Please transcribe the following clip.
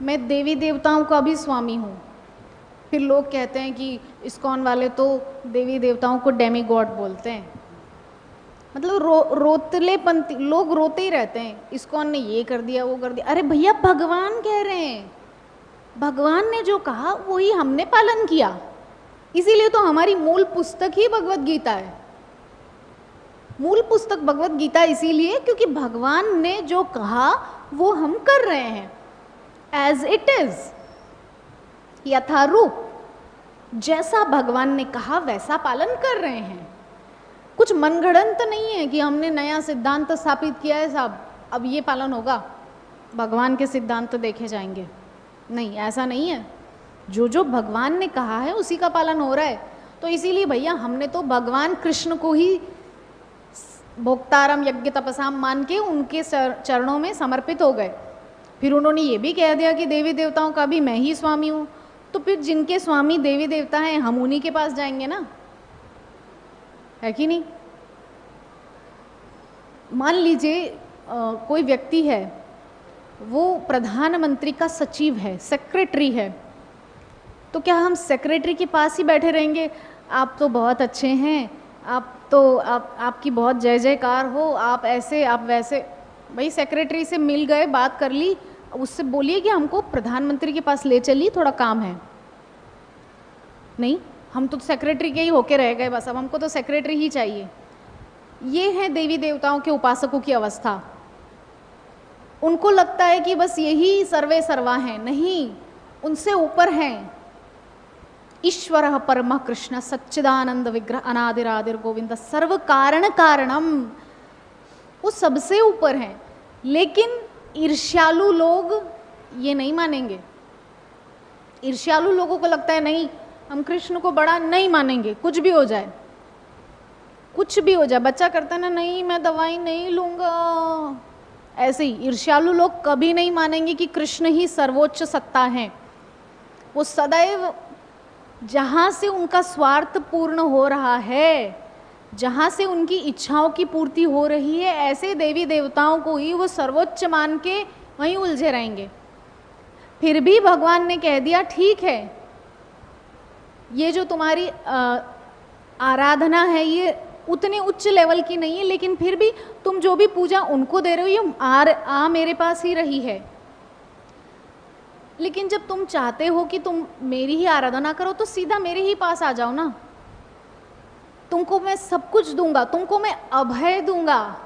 मैं देवी देवताओं का भी स्वामी हूँ। फिर लोग कहते हैं कि इस्कॉन वाले तो देवी देवताओं को डेमी गॉड बोलते हैं। मतलब रोतलेपंथी लोग रोते ही रहते हैं, इस्कॉन ने ये कर दिया वो कर दिया। अरे भैया, भगवान कह रहे हैं, भगवान ने जो कहा वही हमने पालन किया। इसीलिए तो हमारी मूल पुस्तक ही भगवत गीता है। मूल पुस्तक भगवत गीता इसीलिए क्योंकि भगवान ने जो कहा वो हम कर रहे हैं, एज इट इज, यथारूप। जैसा भगवान ने कहा वैसा पालन कर रहे हैं। कुछ मनगढ़ंत नहीं है कि हमने नया सिद्धांत स्थापित किया है साहब, अब ये पालन होगा, भगवान के सिद्धांत तो देखे जाएंगे। नहीं, ऐसा नहीं है। जो जो भगवान ने कहा है उसी का पालन हो रहा है। तो इसीलिए भैया हमने तो भगवान कृष्ण को ही भोक्तारम यज्ञ तपसाम मान के उनके चरणों में समर्पित हो गए। फिर उन्होंने ये भी कह दिया कि देवी देवताओं का भी मैं ही स्वामी हूँ। तो फिर जिनके स्वामी देवी देवता हैं हम उन्हीं के पास जाएंगे ना, है कि नहीं। मान लीजिए कोई व्यक्ति है, वो प्रधानमंत्री का सचिव है, सेक्रेटरी है, तो क्या हम सेक्रेटरी के पास ही बैठे रहेंगे? आप तो बहुत अच्छे हैं, आपकी बहुत जय जयकार हो, आप ऐसे आप वैसे। भाई सेक्रेटरी से मिल गए, बात कर ली, उससे बोलिए कि हमको प्रधानमंत्री के पास ले चलिए, थोड़ा काम है। नहीं, हम तो सेक्रेटरी के ही होके रह गए बस, अब हमको तो सेक्रेटरी ही चाहिए। ये है देवी देवताओं के उपासकों की अवस्था। उनको लगता है कि बस यही सर्वे सर्वा हैं। नहीं, उनसे ऊपर हैं। ईश्वर परम कृष्ण सच्चिदानंद विग्रह अनादिरादिर गोविंद सर्व कारण कारणम, वो सबसे ऊपर हैं। लेकिन ईर्ष्यालु लोग ये नहीं मानेंगे। ईर्ष्यालु लोगों को लगता है नहीं, हम कृष्ण को बड़ा नहीं मानेंगे, कुछ भी हो जाए, कुछ भी हो जाए। बच्चा करता है ना, नहीं मैं दवाई नहीं लूंगा, ऐसे ही ईर्ष्यालु लोग कभी नहीं मानेंगे कि कृष्ण ही सर्वोच्च सत्ता है। वो सदैव जहाँ से उनका स्वार्थ पूर्ण हो रहा है, जहाँ से उनकी इच्छाओं की पूर्ति हो रही है, ऐसे देवी देवताओं को ही वो सर्वोच्च मान के वहीं उलझे रहेंगे। फिर भी भगवान ने कह दिया ठीक है, ये जो तुम्हारी आराधना है ये उतने उच्च लेवल की नहीं है, लेकिन फिर भी तुम जो भी पूजा उनको दे रहे हो ये मेरे पास ही रही है। लेकिन जब तुम चाहते हो कि तुम मेरी ही आराधना करो तो सीधा मेरे ही पास आ जाओ ना, तुमको मैं सब कुछ दूंगा, तुमको मैं अभय दूंगा।